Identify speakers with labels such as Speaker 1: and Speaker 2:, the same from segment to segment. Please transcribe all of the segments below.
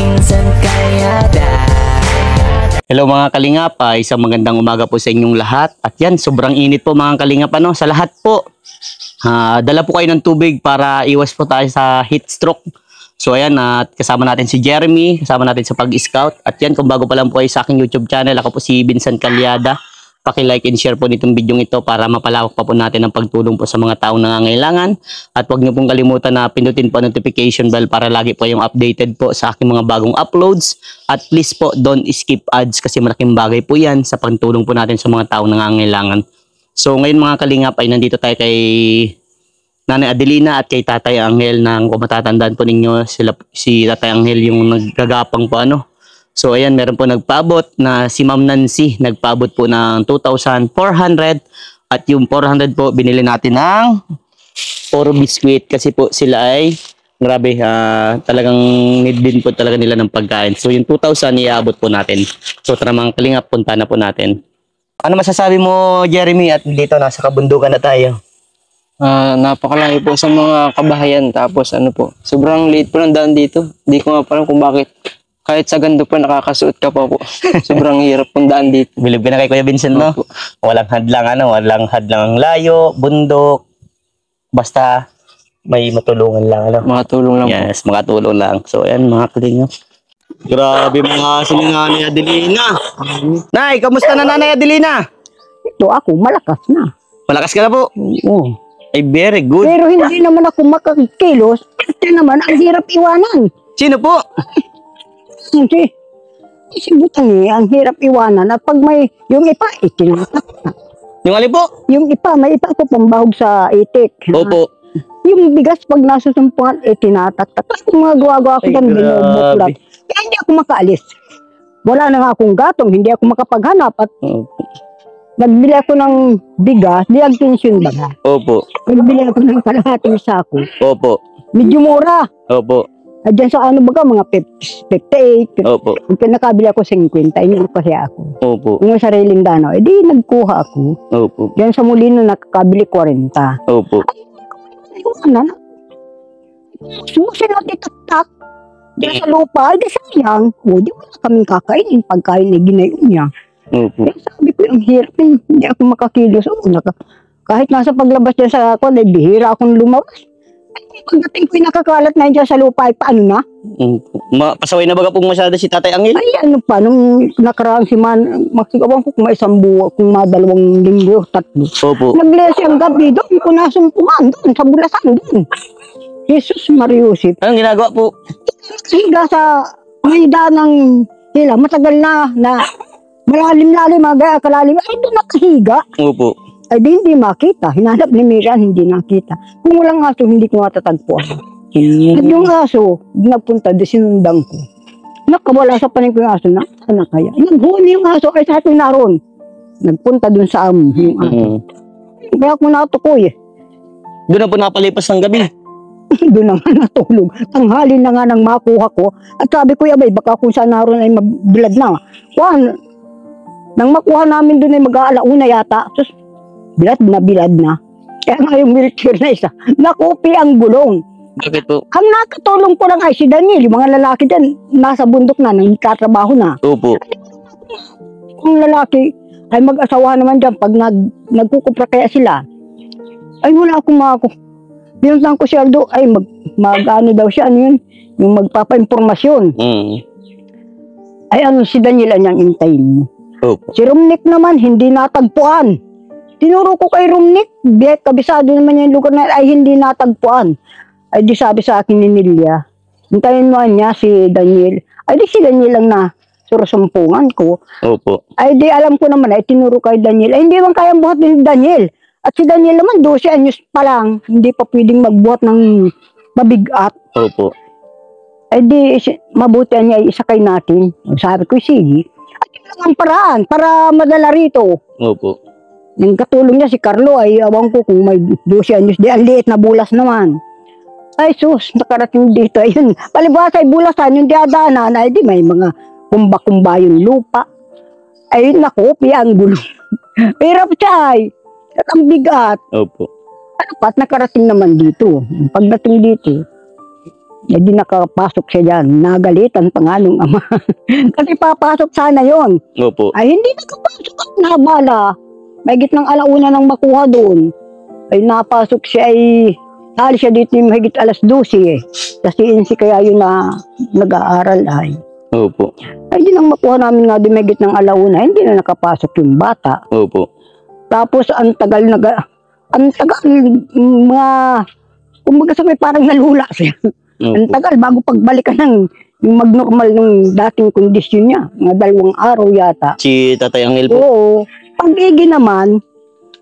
Speaker 1: Vincent Calyada.
Speaker 2: Hello mga kalingap, isang magandang umaga po sa inyong lahat. At yan, sobrang init po mga kalingap sa lahat po. Dala po kayo ng tubig para iwas po tayo sa heat stroke. So ayan, at kasama natin si Jeremy, kasama natin sa pag-scout. At yan, kung bago pa lang po kayo sa aking YouTube channel, ako po si Vincent Calyada. Paki-like and share po nitong video ito para mapalawak pa po natin ang pagtulong po sa mga taong nangangailangan. At huwag niyo pong kalimutan na pindutin po ang notification bell para lagi po yung updated po sa aking mga bagong uploads. At please po, don't skip ads kasi malaking bagay po yan sa pagtulong po natin sa mga taong nangangailangan. So ngayon mga kalingap ay nandito tayo kay Nanay Adelina at kay Tatay Angel na kung matatandaan po ninyo si Tatay Angel yung naggagapang po So ayan, meron po nagpaabot na si Ma'am Nancy, nagpaabot po ng 2,400 at yung 400 po binili natin ng puro biscuit kasi po sila ay grabe, talagang need din po talaga nila ng pagkain. So yung 2,000 iabot po natin. So tara mga kalingap, punta na po natin. Ano masasabi mo Jeremy at dito nasa kabundukan na tayo?
Speaker 3: Napakalayo po sa mga kabahayan, tapos sobrang liit po ng daan dito. Hindi ko nga alam kung bakit kahit sa gando pa nakakasuot ka pa po. Sobrang hirap pong daan dito.
Speaker 2: Bilib ka na kay Kuya Vincent, no? Walang hadlang walang hadlang ang layo, bundok. Basta may matulungan lang
Speaker 3: Makatulong lang
Speaker 2: yes, po. Makatulong lang. So ayan mga kalingap. Grabe mga sila Nanay Adelina. Nay, kamusta na Nanay Adelina?
Speaker 4: Ito ako, malakas na.
Speaker 2: Malakas ka na po?
Speaker 4: Oo.
Speaker 2: Ay, very good.
Speaker 4: Pero hindi naman ako makakilos. Ito naman, ang hirap iwanan.
Speaker 2: Sino po?
Speaker 4: Si Butangi, ang hirap iwanan. At pag may, yung ipa, itinatak na.
Speaker 2: Yung alin po?
Speaker 4: Yung ipa, may ipa ko pambahog sa itik.
Speaker 2: Opo.
Speaker 4: Yung bigas, pag nasusumpungan, itinatak-tak. Kung mga gawa-gawa ko
Speaker 2: Ay,
Speaker 4: dyan,
Speaker 2: grabe.
Speaker 4: binubuklat. Kaya hindi ako makaalis. Wala na nga akong gatong, hindi ako makapaghanap. At nagbili ako ng bigas, diagtension ba?
Speaker 2: Opo.
Speaker 4: Nagbili ako ng kalahating sako.
Speaker 2: Opo.
Speaker 4: Medyo mura.
Speaker 2: Opo.
Speaker 4: At dyan sa baga, mga 58.
Speaker 2: Opo.
Speaker 4: Kung nakabili ako 50, inyo kasi ako.
Speaker 2: Opo.
Speaker 4: Yung sariling dano, edi nagkuha ako.
Speaker 2: Opo.
Speaker 4: Diyan sa Molino, nakakabili 40.
Speaker 2: Opo.
Speaker 4: Ayun na. Susi na titak-tak. Diyan sa lupa, edi sayang. O, di wala kaming kakainin. Pagkain na ginayon niya.
Speaker 2: Opo.
Speaker 4: Eh, sabi ko, ang hirap, hindi ako makakilos. Kahit nasa paglabas dyan sa ako, bihira akong lumawas. Pagdating ko nakakalat na dyan sa lupa, ay paano na?
Speaker 2: Pasaway na baga po masyado si Tatay Angel?
Speaker 4: Ay ano pa, nung nakaraang si makikawang ko kung may isang buwan, kung mga 2 linggo, 3.
Speaker 2: Opo.
Speaker 4: Naglesi ang gabi doon, ko nasumpungan doon, sa Bulasan doon. Jesus Mariusip.
Speaker 2: Anong ginagawa po?
Speaker 4: Higa sa mayda ng hila, matagal na malalim-lalim, mga kalalim, ay doon nakahiga.
Speaker 2: Opo.
Speaker 4: Ay di hindi makita, hinanap ni Miran, hindi nakita. Kung walang aso, hindi ko matatagpuan. At yung aso, napunta, sinundan ko. Nakawala sa panin ko yung aso, sana kaya. Naghuni yung aso, ay sa atin naroon. Nagpunta dun sa amo, yung aso. Kaya ako natukoy
Speaker 2: Doon na po napalipas ng gabi.
Speaker 4: Doon na nga natulog. Tanghali na nga nang makuha ko. At sabi ko, abay, baka kung saan naroon ay mabilad na. Nang makuha namin doon ay mag-aalauna yata. Sus, bilad na. Kaya nga yung wheelchair na isa, nakupi ang gulong.
Speaker 2: Bakit po?
Speaker 4: Ang nakatulong ko lang ay si Daniel, yung mga lalaki dyan, nasa bundok na, nagtatrabaho na.
Speaker 2: Opo.
Speaker 4: Kung lalaki ay mag-asawa naman dyan, pag nagkukupra kaya sila, ay wala akong binuntan ko si Aldo, ay mag-ano daw siya, yun, yung magpapa-impormasyon. Ay si Daniel ang intayin mo.
Speaker 2: Opo.
Speaker 4: Si Rumnik naman, hindi natagpuan. Tinuro ko kay Rumnik, kabisado naman yung lugar na ay hindi natagpuan. Ay di sabi sa akin ni Nilia, hintayin mo niya si Daniel. Ay di si Daniel lang na surusumpungan ko.
Speaker 2: Opo.
Speaker 4: Ay di alam ko naman ay tinuro kay Daniel. Ay hindi man kayang buhat ni Daniel. At si Daniel naman 12 anyos pa lang, hindi pa pwedeng magbuhat ng mabigat.
Speaker 2: Opo.
Speaker 4: Ay di mabuti niya isakay natin. Sabi ko sige. At yun lang ang paraan para madala rito.
Speaker 2: Opo.
Speaker 4: Yung katulong niya si Carlo ay awang ko kung may 12 anyos di ang liit na bulas naman. Ay sus, nakarating dito ayun. Palibasa ay bulasan yung diadanan ay di may mga kumba-kumba yung lupa. Ay naku, ang gulo. Hirap siya ay. At ang bigat.
Speaker 2: Opo.
Speaker 4: Ano pa, nakarating naman dito. Pagdating dito, Hindi nakapasok siya dyan. Nagalitan pa nga nung ama. Kasi papasok sana yon.
Speaker 2: Opo.
Speaker 4: Ay, hindi nakapasok at nabala. May gitnang alauna nang makuha doon. Ay, napasok siya ay alis siya dito yung mahigit alas 12 eh. Kasi insi kaya yun na nag-aaral ay.
Speaker 2: Opo.
Speaker 4: Ay, di nang makuha namin nga din mahigit ng alauna. Hindi na nakapasok yung bata.
Speaker 2: Opo.
Speaker 4: Tapos, ang tagal, mga, kumbaga sa may parang nalula siya. Ang
Speaker 2: Opo.
Speaker 4: tagal, bago pagbalikan ng yung mag-normal ng dating kondisyon niya. Mga 2 araw yata.
Speaker 2: Si Tatay Angel po.
Speaker 4: Oo. Pag-igi naman,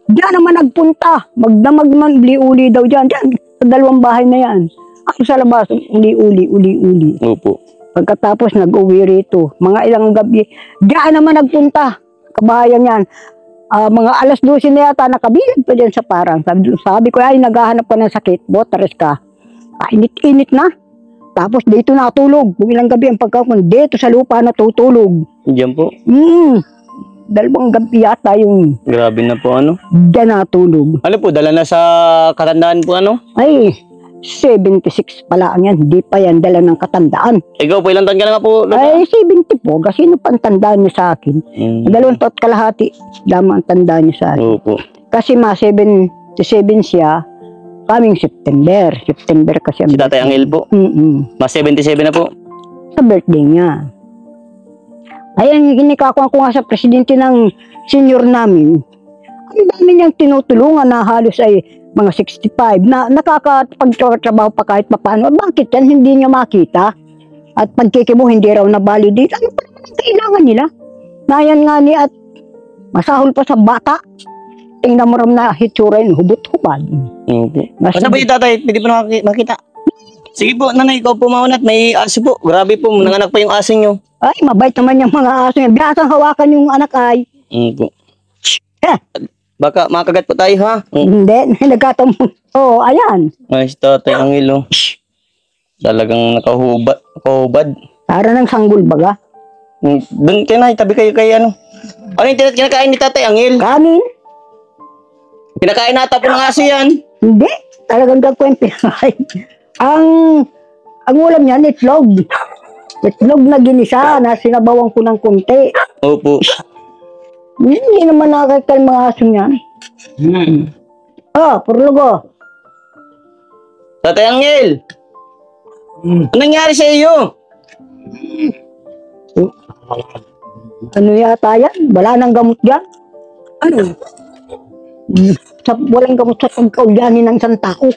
Speaker 4: diyan naman nagpunta. Magdamag man, uli-uli daw diyan. Diyan, sa 2 bahay na yan. Ako sa labas, uli-uli.
Speaker 2: Opo.
Speaker 4: Pagkatapos nag-uwi rito. Mga ilang gabi. Diyan naman nagpunta. Kabahayan yan. Mga alas 12 na yata, nakabilad pa dyan sa parang. Sabi ko, ay, naghahanap ka ng sakit. Botares ka. Init-init na. Tapos dito natulog. Kung ilang gabi ang pagkakon, dito sa lupa natutulog.
Speaker 2: Diyan po.
Speaker 4: 2 gabi yata yung
Speaker 2: Grabe na po ano.
Speaker 4: diyan natulog.
Speaker 2: Ano po, dala na sa katandaan po ano?
Speaker 4: Ay, 76 pala ang yan. Hindi pa yan dala ng katandaan.
Speaker 2: Ikaw po, ilang taon ka na nga po?
Speaker 4: Ay, 70 po. Kasi sino pa ang tandaan niya sa akin? 2 taon kalahati. Dama ang tandaan niya sa akin.
Speaker 2: Opo.
Speaker 4: Kasi 77 siya. Kaming September. September kasi ang
Speaker 2: Si Tatay Angel po. Mas 77 na po.
Speaker 4: sa birthday niya. Ayan, ginikakuha ko nga sa presidente ng senior namin. Ang dami niyang tinutulungan na halos ay mga 65 na nakakapagtrabaho pa kahit papaano. Bakit yan? Hindi niya makita. At pagkikimo, hindi raw na-validate. Ano pa naman ang kailangan nila? Nayan nga ni at masahol pa sa bata. Tingnan mo ram na hitsura yun, hubot-hubad.
Speaker 2: Opo. Asa ba yung tatay? Pwede po makita. Sige po, nanay, ikaw po maunat. May aso po. Grabe po, nanganak pa yung aso nyo.
Speaker 4: Ay, mabait naman yung mga aso niya. Biyasang hawakan yung anak ay.
Speaker 2: Opo.
Speaker 4: Eh,
Speaker 2: Baka makagat po tayo ha.
Speaker 4: hindi, nagkataon. Oo, ayan.
Speaker 2: Ay, si Tatay Angel oh. Talagang nakahubad.
Speaker 4: Para ng sanggol baga.
Speaker 2: Doon kayo na, tabi kayo kay ano. Ano yung kinakain ni Tatay Angel?
Speaker 4: Kanin?
Speaker 2: Kinakain nata po ng aso yan.
Speaker 4: Hindi. Talagang gagawin pinakain. Ang ulam niya, itlog. Itlog na ginisa na sinabawan ko ng kunti.
Speaker 2: Opo.
Speaker 4: Hindi naman nakakita yung mga aso niya. Purlogo.
Speaker 2: Tatay Angel! Anong nangyari sa iyo?
Speaker 4: Ano yata yan? Wala nang gamot yan. Ano? Walang gamot sa pagkaulyanin ng isang tao.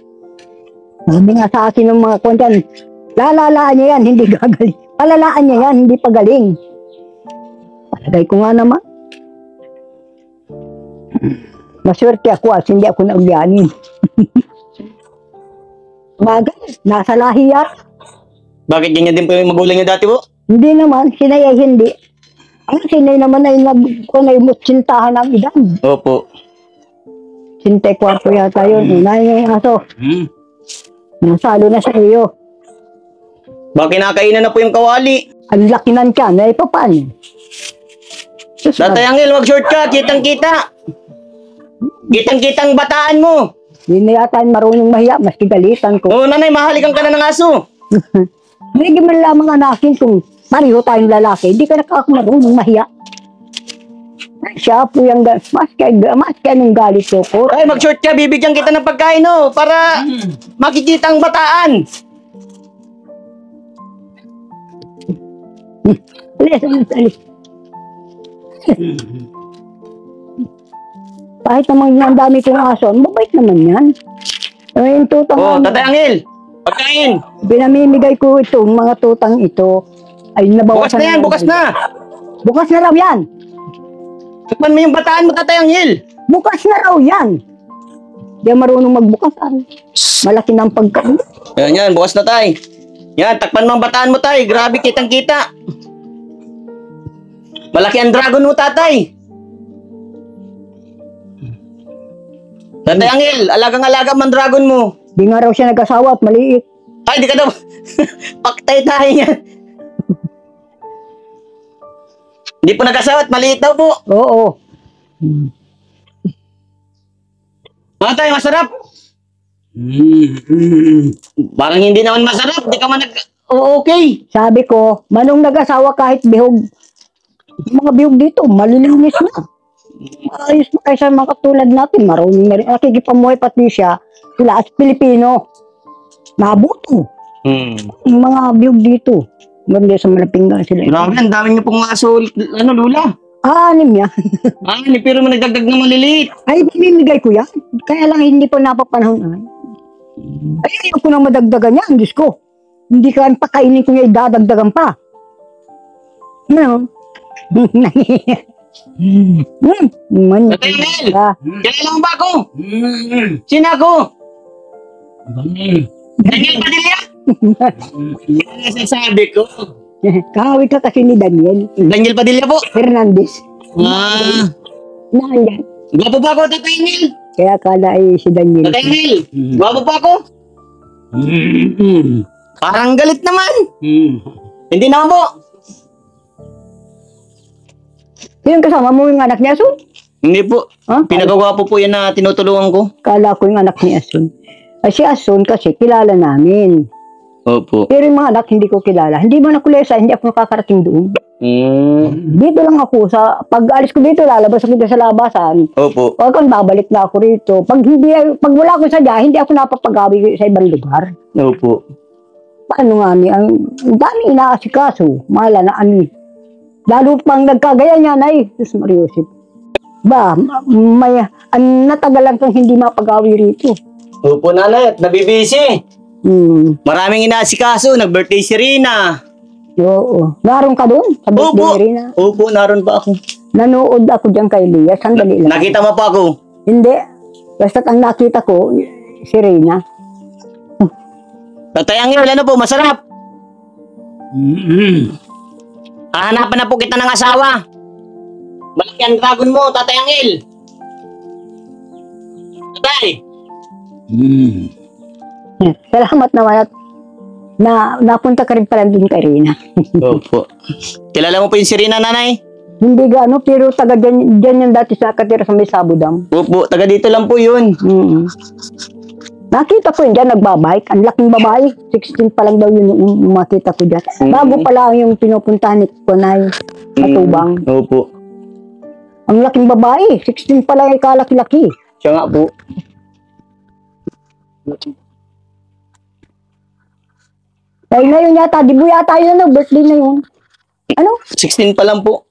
Speaker 4: Sabi nga sa akin ng mga kwantan, lalalaan niya yan, hindi gagaling. Palalaan niya yan, hindi pagaling. Palagay ko nga naman. Maswerte ako at hindi ako naulyanin. Bagay, nasa lahi yan.
Speaker 2: Bakit ganyan din po yung magulang niyo dati po?
Speaker 4: Hindi naman, sinay ay hindi. Ang sinay naman ay sintahan ng edad.
Speaker 2: Opo.
Speaker 4: 64 yata yun. Unahin yung aso. Nasalo na sa iyo.
Speaker 2: Bakit kinakainan na po yung kawali?
Speaker 4: Ang laki ng tiyan, ay paano?
Speaker 2: Tatay Angel, wag shortcut. Kitang-kita. Kitang-kitang bataan mo.
Speaker 4: Hindi na yata marunong mahiya, maski galitan ko.
Speaker 2: Oo, nanay, mahalikan ka na ng aso.
Speaker 4: Hindi man lamang anakin kung pareho tayong lalaki, hindi ka marunong mahiya. Siya po yung maski anong galit ko po.
Speaker 2: Ay, mag-short ka. Bibigyan kita ng pagkain, no? Para makikita ang bataan.
Speaker 4: Alis. Kahit naman ang dami kong aso, mabait naman yan. Yung tutang
Speaker 2: Oh, Tatay Angel. Pagkain.
Speaker 4: Pinamimigay ko ito, mga tutang ito, ay
Speaker 2: Bukas
Speaker 4: nabawasan
Speaker 2: na yan, bukas na.
Speaker 4: Bukas na raw yan.
Speaker 2: Tukman mo yung bataan mo, Tatay Angel.
Speaker 4: Bukas na raw yan. Di marunong magbukas. Malaki ng pagkain.
Speaker 2: Yan, bukas na tay. Yan, takpan mo ang bataan mo, tay. Grabe, kitang-kita. Malaki ang dragon mo, tatay. Tatay Angel, alagang-alaga man dragon mo.
Speaker 4: Di nga raw siya nag-asawa at maliit.
Speaker 2: Ay, di ka daw. Paktay tayo yan. Hindi po nag-asawa at maliit daw po.
Speaker 4: Oo.
Speaker 2: Mga tay, masarap. Parang hindi naman masarap. Di ka man okay.
Speaker 4: Sabi ko, manong nag-asawa kahit bihog. Yung mga bihog dito, malilinis na. Ayos na kaysa mga katulad natin. Marunong na rin. Nakikipamuhay pati siya. Sila at Pilipino. Mabuto. Yung mga bihog dito. Ganda sa malapinggan sila.
Speaker 2: Grabe, ang dami niyo pong aso, Lula.
Speaker 4: Anim yan.
Speaker 2: Pero man nagdagdag na maliliit.
Speaker 4: Ay, bimigay ko yan. Kaya lang hindi po napapanahon. Ay, ayoko na madagdagan yan. Diyos ko. Hindi ka pakainin ko yung dadagdagan pa. Ano?
Speaker 2: Tatay Mel! Kilala mo ba ako? Sino ako? Daniel Padilla? Yan ang sasabi ko.
Speaker 4: Kahawig ka kasi ni Daniel
Speaker 2: Daniel Padilla po.
Speaker 4: Fernandez. Nandyan.
Speaker 2: Gwapo ba ako, Tatay Mel?
Speaker 4: Kaya kala ay si Daniel.
Speaker 2: Tatay Mel, gwapo ba ako? Parang galit naman. Hindi naman po.
Speaker 4: Yung kasama mo yung anak ni Asun?
Speaker 2: Hindi po.
Speaker 4: Ha?
Speaker 2: Pinagagwapo po yan na tinutulungan ko.
Speaker 4: Kala ko yung anak ni Asun. Ay si Asun kasi kilala namin.
Speaker 2: Opo.
Speaker 4: Pero yung mga anak hindi ko kilala. Hindi man ako lesa, hindi ako nakakarating doon. Dito lang ako sa pag alis ko dito, lalabas ako dito sa labasan.
Speaker 2: Opo.
Speaker 4: Pag babalik na ako rito. Pag pag wala ako sadya, hindi ako napapagawi sa ibang lugar.
Speaker 2: Opo.
Speaker 4: Paano nga ni ang dami inaasikaso, mahala na ani. Lalo pang nagkagaya niya na Jesus Mariosip. Ba, may natagalan kang hindi mapagawi rito.
Speaker 2: Opo, nanay, at nabibisi. Maraming inaasikaso, nag-birthday si Rina.
Speaker 4: Oo. Naroon ka doon? Sa birthday
Speaker 2: Opo.
Speaker 4: ni Rina?
Speaker 2: Opo, naroon pa ako.
Speaker 4: Nanood ako dyan kay Lia. Sandali lang.
Speaker 2: Nakita mo pa ako?
Speaker 4: Hindi. Basta't ang nakita ko, si Rina.
Speaker 2: Tatay Angel, ano po, masarap? Hahanapan na po kita ng asawa. Malaki ang dragon mo, Tatay Angel. Tatay.
Speaker 4: Salamat naman at napunta ka rin pala doon kay Rina.
Speaker 2: Opo. Kilala mo po yung si Rina, nanay?
Speaker 4: Hindi gaano, pero taga dyan yung dati sa katira sa may Sabudam.
Speaker 2: Opo, taga dito lang po yun.
Speaker 4: Nakita ko yun dyan, nagbabike. Ang laking babae. 16 pa lang daw yun yung makita ko dyan. Bago pa lang yung pinupuntahan ni Kunay Matubang.
Speaker 2: Opo.
Speaker 4: Ang laking babae. 16 pa lang kalaki-laki.
Speaker 2: Siya nga po.
Speaker 4: Dahil na yun yata, di mo yata yun, ano, birthday na yun. Ano?
Speaker 2: 16 pa lang po.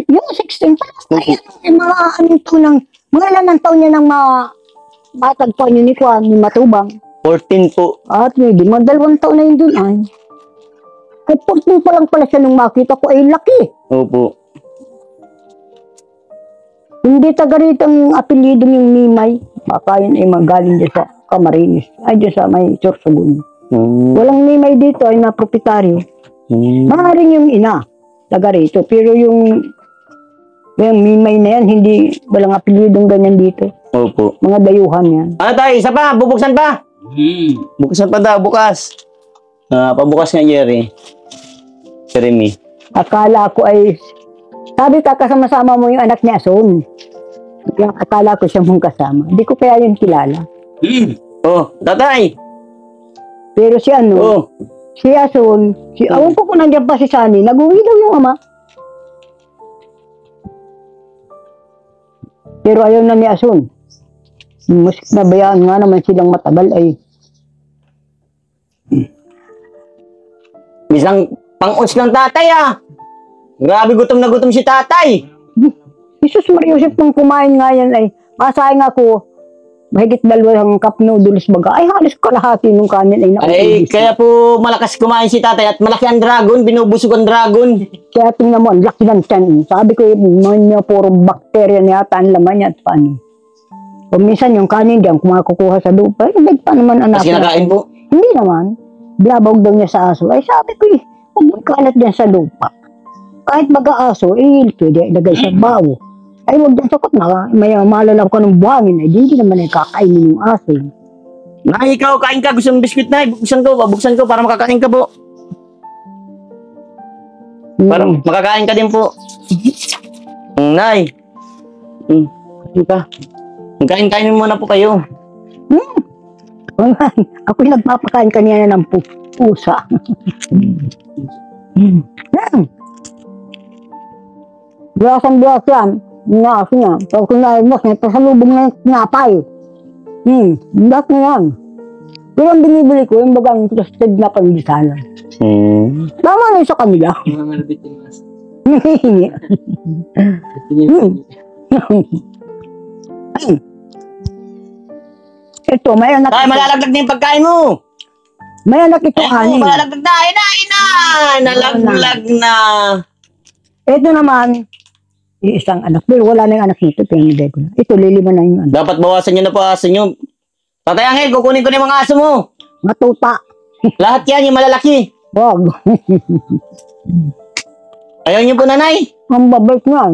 Speaker 4: Yung 16 pa lang. Ay, mga anong taon ng, mga ilan ng taon niya ng matagpuan yun ni Matubang.
Speaker 2: 14 po.
Speaker 4: At hindi, mga 2 taon na yun dun ay. Ay, 14 pa lang pala siya nung makita ko, ay laki.
Speaker 2: Opo.
Speaker 4: Hindi taga rito ang apelido ng Mimay. Baka yun ay magaling dyan sa Camarines. Ay, dyan sa may Sorsogon. Walang Mimay dito ay na proprietaryo. Maaaring yung ina, taga rito. Pero yung Mimay na yan, hindi, walang apelidong ganyan dito.
Speaker 2: Opo.
Speaker 4: Mga dayuhan yan.
Speaker 2: Ano tayo? Isa pa? Bubuksan pa? Buksan pa daw, bukas. Pabukas nga, Jerry. Jeremy.
Speaker 4: Akala ko ay, sabi ka kasama-sama mo yung anak ni Asun. Yung akala ko siya mong kasama. Hindi ko kaya yun kilala.
Speaker 2: Oh, tatay.
Speaker 4: Pero si ano,
Speaker 2: Oh.
Speaker 4: si Asun, awan ko kung nandiyan pa si Sunny, nag-uwi daw yung ama. Pero ayaw na ni Asun. Mas nabayaan nga naman silang matagal ay.
Speaker 2: Isang pang-uns ng tatay Grabe, gutom na gutom si tatay.
Speaker 4: Jesus Mariosip nung kumain nga yan ay, masayang ako, mahigit 2 cup noodles baga. Ay, halos kalahati nung kanin ay
Speaker 2: Ay, kaya po malakas kumain si tatay at malaki ang dragon, binubusog ang dragon.
Speaker 4: Kaya tingnan mo, ang laki ng tiyan. Sabi ko, mga puro bakterya niya yata ang laman niya at paano. O minsan yung kanin diyan, kung makukuha sa lupa, hindi pa naman anak.
Speaker 2: Mas kinakain po?
Speaker 4: Hindi naman. Blabog daw niya sa aso. Ay sabi ko, huwag mo kalat diyan sa lupa. Kahit mag-aaso, pwede ilagay sa bawo. Ay huwag diyan sakot na, may malalaw ka ng buhangin, ay hindi naman ay kakainin yung aso.
Speaker 2: Nay, ikaw, kain ka. Gusto ng biskuit, Nay. Buksan ko para makakain ka po. Para makakain ka din po. Nay. Kain ka. Kain muna po kayo.
Speaker 4: Ako'y nagpapakain kanina ng pusa. Biyasan yan. Inaas niya. Pag kunahin mo, may pasalubong na napay. Lahat na yan. Pero ang binibili ko, yung bagang trusted na pangisalan. Tama na sa kanila.
Speaker 3: Mga malabitin mas.
Speaker 4: Hihingi. Ito, may anak.
Speaker 2: Tay, malalaglag na yung pagkain mo.
Speaker 4: May anak ito, ani.
Speaker 2: Malalaglag na. Nalaglag na.
Speaker 4: Ito naman, isang anak. Pero wala na yung anak nito. Pinagay ko na. Ito, lilima na yung anak.
Speaker 2: Dapat bawasan nyo na po aso nyo. Tatay Angel, kukunin ko na yung mga aso mo.
Speaker 4: Matuta.
Speaker 2: Lahat yan, yung malalaki.
Speaker 4: Wag.
Speaker 2: Ayaw nyo po, nanay.
Speaker 4: Ang babait nga.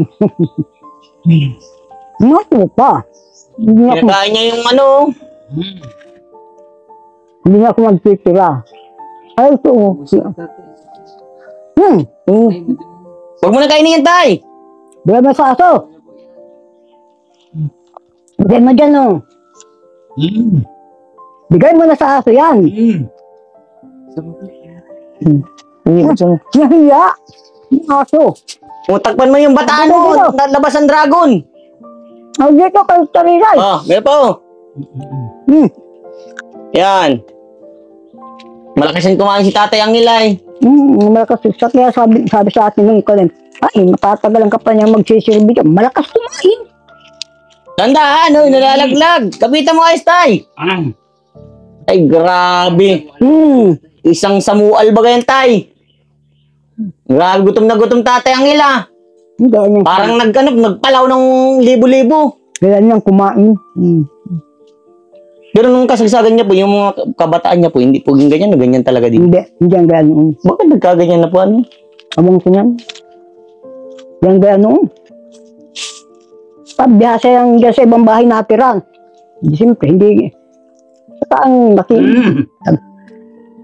Speaker 4: Matuta.
Speaker 2: Kinakain niya yung ano.
Speaker 4: Hindi na ako magtitira. Ay, ito.
Speaker 2: Huwag mo na kainin yan, tay.
Speaker 4: Bigay mo sa aso. Bigay mo dyan, oh. Bigay mo na sa aso yan. Nahiya. Yung aso.
Speaker 2: Takpan mo yung bataan mo. Labas ang dragon.
Speaker 4: Ang dito kayo tarinay.
Speaker 2: Meron po. Yan. Malakas yung kumain si Tatay Angel ay.
Speaker 4: Malakas. Kaya sabi sa atin nung kalem, ay, matatagalan ka pa niya magsisilbi ka. Malakas kumain.
Speaker 2: Tandaan, nalalaglag. Kapitan mo ayos, tay. Ay, grabe. Isang samual ba yan, tay? Grabe, gutom na gutom Tatay Angel ah. Parang nagpalaw ng libo-libo.
Speaker 4: Kaya niyang kumain.
Speaker 2: Pero nung kasagsagan niya po, yung mga kabataan niya po, hindi po ganyan, ganyan talaga din.
Speaker 4: Hindi ang gaya noon.
Speaker 2: Bakit nagkaganyan na po ano?
Speaker 4: Among ko niyan. Yan gaya noon. Pabiyasa yung dyan sa ibang bahay natiran. Siyempre, hindi. Saka ang laki.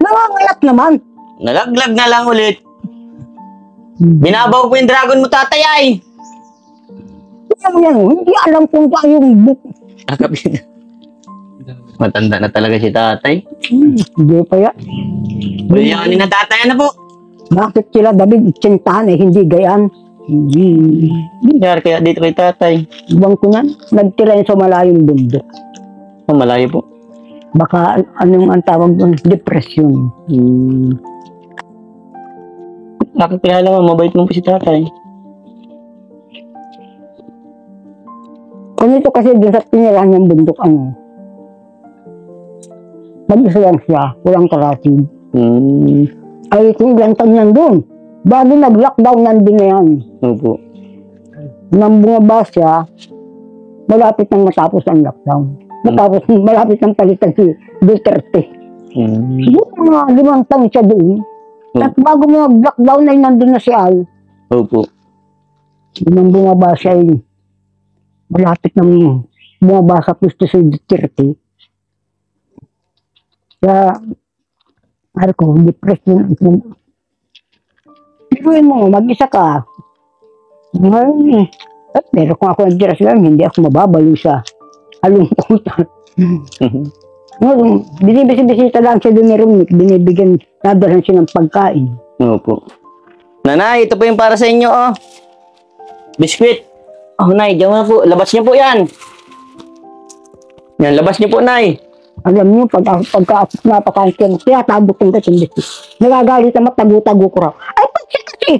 Speaker 4: Nangangalat naman.
Speaker 2: Nalaglag na lang ulit. Binabaw po yung dragon mo, Tatay ay.
Speaker 4: Yan, hindi alam kung pa yung book.
Speaker 2: Matanda na talaga si Tatay.
Speaker 4: Hindi pa yan.
Speaker 2: Bayanin na Tatay na po.
Speaker 4: Bakit sila David tsintahan hindi gayaan?
Speaker 2: Nangyari kaya dito kay Tatay.
Speaker 4: Ibang ko yan, nagtira yun sa malayong bundok.
Speaker 2: Malayo po.
Speaker 4: Baka anong ang tawag doon? Depression.
Speaker 2: Nakakilala mo, mabait mo po si Tatay.
Speaker 4: Kung ito kasi doon sa tinirahan ng bundok, mag-isa lang siya, walang karatig. Ay, kung ilang taon yan doon. Bago nag-lockdown, nandun na yan.
Speaker 2: Opo.
Speaker 4: Nang bumaba siya, malapit nang matapos ang lockdown. Malapit nang palitan si Duterte. Siguro mga 5 taon siya doon. At bago mo mag-lockdown ay nandun na si Al.
Speaker 2: Opo.
Speaker 4: Nang bumaba siya ay malapit nang bumaba sa pwesto si Duterte. Kaya, ano ko, depression. Piruin mo, mag-isa ka. Pero kung ako nagdiras lang, hindi ako mababalo sa alungkutan. Binibisita lang siya doon ni Rumik, binibigyan, nadalan siya ng pagkain.
Speaker 2: Opo. Nanay, ito po yung para sa inyo, oh. Biskuit. Oh, Nay, diyan na po. Labas niyo po yan. Yan, labas niyo po, Nay.
Speaker 4: Alam niyo, pagka napakain ko, tinatago kong kasi nagagalit na matago-tago ko raw. Ay, kasi,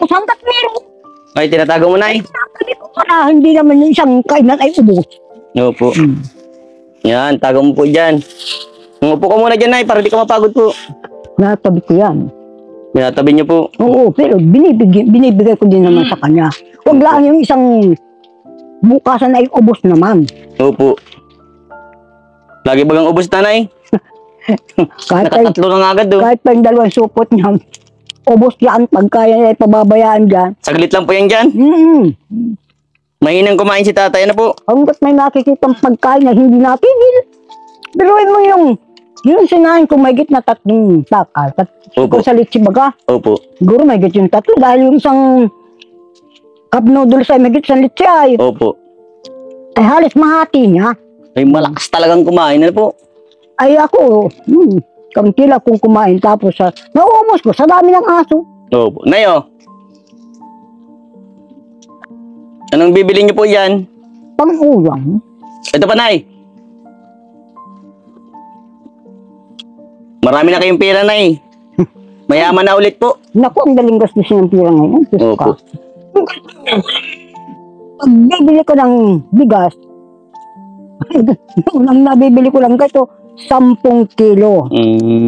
Speaker 4: hanggat meron.
Speaker 2: Ay, tinatago mo, Nay.
Speaker 4: Sabi ko para hindi naman yung isang kainan ay ubos.
Speaker 2: Opo. Yan, tago mo po dyan. Umupo ka muna dyan, Nay, para di ka mapagod po.
Speaker 4: Natabi ko yan.
Speaker 2: Binatabi niyo po.
Speaker 4: Oo, pero binibigay ko din naman sa kanya. Huwag lang yung isang bukasan ay ubos naman.
Speaker 2: Opo. Lagi bagang ubos, Nanay? Nakatatlo na nga agad, oh.
Speaker 4: Kahit pa yung 2 supot niya, ubos yan, pagkaya niya ay pababayaan dyan.
Speaker 2: Saglit lang po yan dyan. Mahinang kumain si Tatay na po.
Speaker 4: Hanggat may nakikitang pagkain na hindi natigil. Pero mo yung sinahin ko may git na 3 takal.
Speaker 2: Opo.
Speaker 4: Kung sa litsi baga,
Speaker 2: Opo.
Speaker 4: siguro may git yung 3 dahil yung isang cup noodles ay may git sa litsi ay
Speaker 2: Opo.
Speaker 4: halos mahati niya.
Speaker 2: Ay, malakas talagang kumain na po.
Speaker 4: Ay ako, kaunti lang kung kumain. Tapos, naubos ko sa dami ng aso.
Speaker 2: Opo. Nay, oh. Anong bibili niyo po yan?
Speaker 4: Pang-ulam.
Speaker 2: Ito pa, Nay. Marami na kayong pera, Nay. Mayaman na ulit po.
Speaker 4: Naku, ang daling gastusin ng pira ngayon. Diyos
Speaker 2: Opo.
Speaker 4: ka. Pag bibili ko ng bigas, unang nabibili ko lang ito, 10 kilo.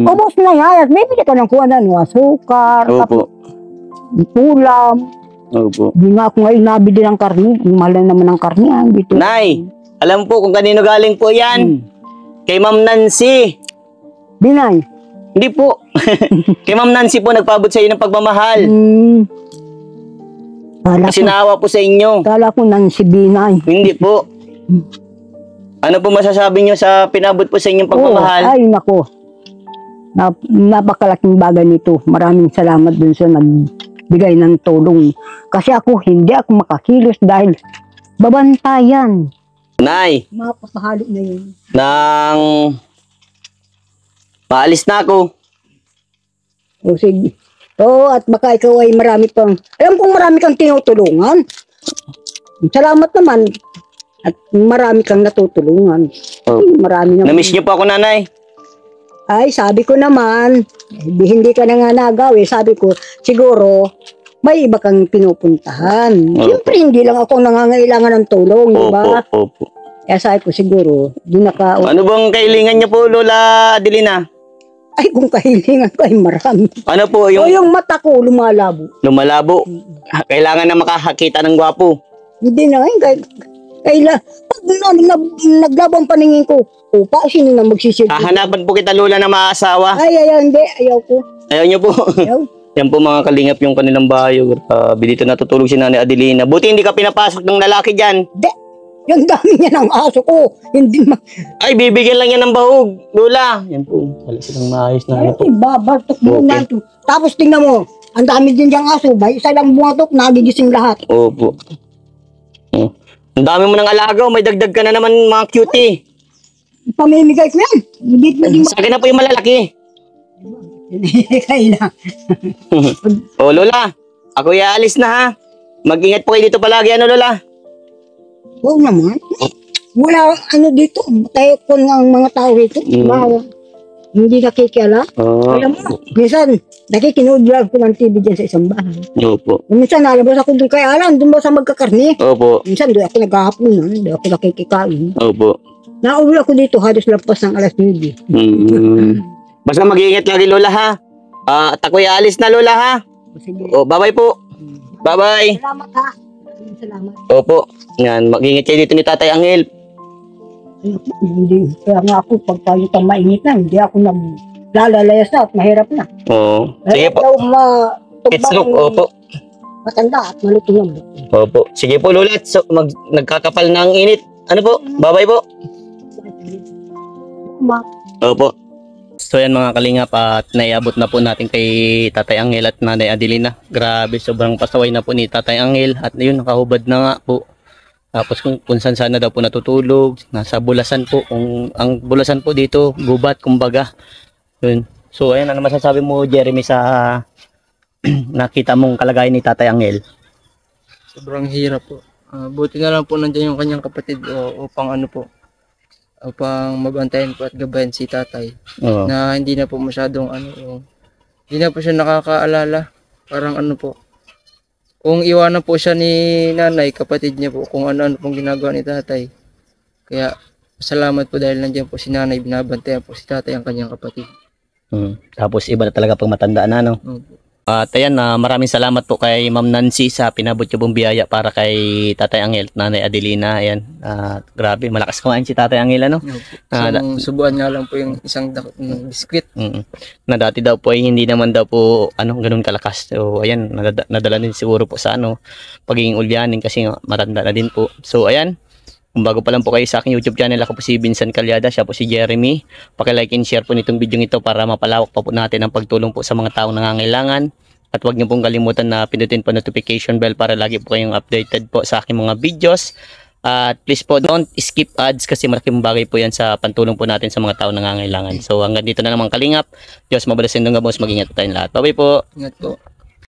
Speaker 4: Ubos na yan. At bibili ko ng kuha na, sukar,
Speaker 2: Opo.
Speaker 4: ulam.
Speaker 2: Opo.
Speaker 4: Di nga ako ngayon nabili ng karne. Ang mahal na naman ng karne. Dito.
Speaker 2: Nay, alam po kung kanino galing po yan. Kay Ma'am Nancy.
Speaker 4: Binay.
Speaker 2: Hindi po. Kay Ma'am Nancy po nagpaabot sa iyo ng pagmamahal. Kasi naawa po sa inyo.
Speaker 4: Kala ko nang si Binay.
Speaker 2: Hindi po. Ano po masasabi niyo sa pinabot po sa inyong pagmamahal?
Speaker 4: Ay, nako. Napakalaking bagay nito. Maraming salamat dun sa nagbigay ng tulong. Kasi ako, hindi ako makakilos dahil babantayan.
Speaker 2: Nay,
Speaker 4: Mapapahalo na yun.
Speaker 2: nang maalis na ako.
Speaker 4: O sige. Oo, at baka ikaw ay marami pang, alam kong marami kang tinutulungan. Salamat naman. At marami kang natutulungan.
Speaker 2: Oh.
Speaker 4: Marami naman.
Speaker 2: Namiss niyo po ako, Nanay.
Speaker 4: Ay, sabi ko naman, hindi ka na nga nagaw eh. Sabi ko, siguro, may iba kang pinupuntahan. Siyempre, hindi lang ako nangangailangan ng tulong, di ba?
Speaker 2: Opo.
Speaker 4: Kaya sabi ko, siguro, di naka...
Speaker 2: Ano bang kailangan niyo po, Lola Adelina?
Speaker 4: Ay, kung kahilingan ko ay marami.
Speaker 2: Ano po
Speaker 4: O
Speaker 2: yung
Speaker 4: yung mata ko, lumalabo.
Speaker 2: lumalabo? Kailangan na makakakita ng gwapo.
Speaker 4: Hindi na, pag naglabang paningin ko, upa, sino na magsisilbi?
Speaker 2: Hahanapan po kita, Lola, na maasawa.
Speaker 4: Ay, hindi, ayaw ko.
Speaker 2: Ayaw niyo po.
Speaker 4: Ayaw.
Speaker 2: Yan po mga kalingap yung kanilang bayo. Grabe, dito natutulog si Nanay Adelina. Buti hindi ka pinapasok ng lalaki dyan.
Speaker 4: Hindi, yung dami niya ng aso ko. Hindi
Speaker 2: Ay, bibigyan lang yan ng bahog, Lola. Yan po. Wala silang maayos na ano po.
Speaker 4: Ay, babartok mo na ito. Tapos tingnan mo, ang dami din diyang aso. May isa lang bumatok, nagigising lahat.
Speaker 2: Opo. Oh. Ang dami mo ng alagaw. May dagdag ka na naman mga cutie.
Speaker 4: Pamimigay ko yan. Hindi
Speaker 2: Sa akin na po yung malalaki.
Speaker 4: kailangan.
Speaker 2: O, Lola. Ako iaalis na ha. Mag-ingat po kayo dito palagi, ano, Lola?
Speaker 4: Oo naman. Wala ano dito. Tayo ko ng mga tao dito. Hindi nakikialam. Alam mo, minsan, nakikinudrag ko ng TV dyan sa isang bahay.
Speaker 2: Opo.
Speaker 4: Minsan, nalabas ako doon kay Alan, doon ba sa magkakarni?
Speaker 2: Opo.
Speaker 4: Minsan, doon ako naghahaponan, doon ako nakikikain.
Speaker 2: Opo.
Speaker 4: Nauwi ako dito, halos lampas ng alas 9.
Speaker 2: Basta mag-iingat lagi, Lola, ha? At ako iaalis na, Lola, ha?
Speaker 4: Sige.
Speaker 2: O, bye-bye po. Bye-bye.
Speaker 4: Salamat ha. Salamat.
Speaker 2: Opo. Yan, mag-iingat kayo dito ni Tatay Angel.
Speaker 4: Hindi, kaya nga ako, pag tayo kang mainit na, hindi ako naglalayas na at mahirap na.
Speaker 2: Oo. Sige po.
Speaker 4: Daw
Speaker 2: It's look, opo.
Speaker 4: matanda at malutong ang buto.
Speaker 2: Opo. Sige po, Lola. So, nagkakapal na ang init. Ano po? Bye-bye po. Opo. So yan mga kalingap at naiabot na po natin kay Tatay Angel at Nanay Adelina. Grabe, sobrang pasaway na po ni Tatay Angel at yun, nakahubad na nga po. Tapos kung saan sana daw po natutulog, nasa bulasan po. Kung ang bulasan po dito, gubat kumbaga. Yun. So ayan, ano masasabi mo, Jeremy, sa nakita mong kalagayan ni Tatay Angel?
Speaker 3: Sobrang hirap po. Buti na lang po nandiyan yung kanyang kapatid upang ano po, upang mabantayan po at gabayan si tatay.
Speaker 2: Oo.
Speaker 3: Na hindi na po masyadong hindi na po siya nakakaalala. Parang ano po, kung iwanan po siya ni nanay, kapatid niya po, kung ano-ano pong ginagawa ni tatay. Kaya salamat po dahil nandiyan po si nanay, binabantayan po si tatay ang kanyang kapatid.
Speaker 2: Tapos iba na talaga pag matanda na, no? At ayan, maraming salamat po kay Ma'am Nancy sa pinabot niyo pong biyaya para kay Tatay Angel at Nanay Adelina. Ayan, grabe, malakas kumain si Tatay Angel, ano?
Speaker 3: Subuan nga lang po yung isang biskwit.
Speaker 2: Na dati daw po ay hindi naman daw po ganun kalakas. So ayan, nadala din siguro po sa pagiging ulyanin kasi matanda na din po. So ayan, kung bago pa lang po kayo sa aking YouTube channel, ako po si Vincent Calyada, siya po si Jeremy. Paki-like and share po nitong video ito para mapalawak pa po natin ang pagtulong po sa mga taong nangangailangan. At huwag niyo pong kalimutan na pindutin po notification bell para lagi po kayong updated po sa aking mga videos. At please po, don't skip ads kasi malaking bagay po yan sa pantulong po natin sa mga tao nangangailangan. So hanggang dito na lang mga kalingap. Diyos mabalasin ng gabos, mag-ingat po tayong lahat. Bye-bye po.
Speaker 3: Ingat po.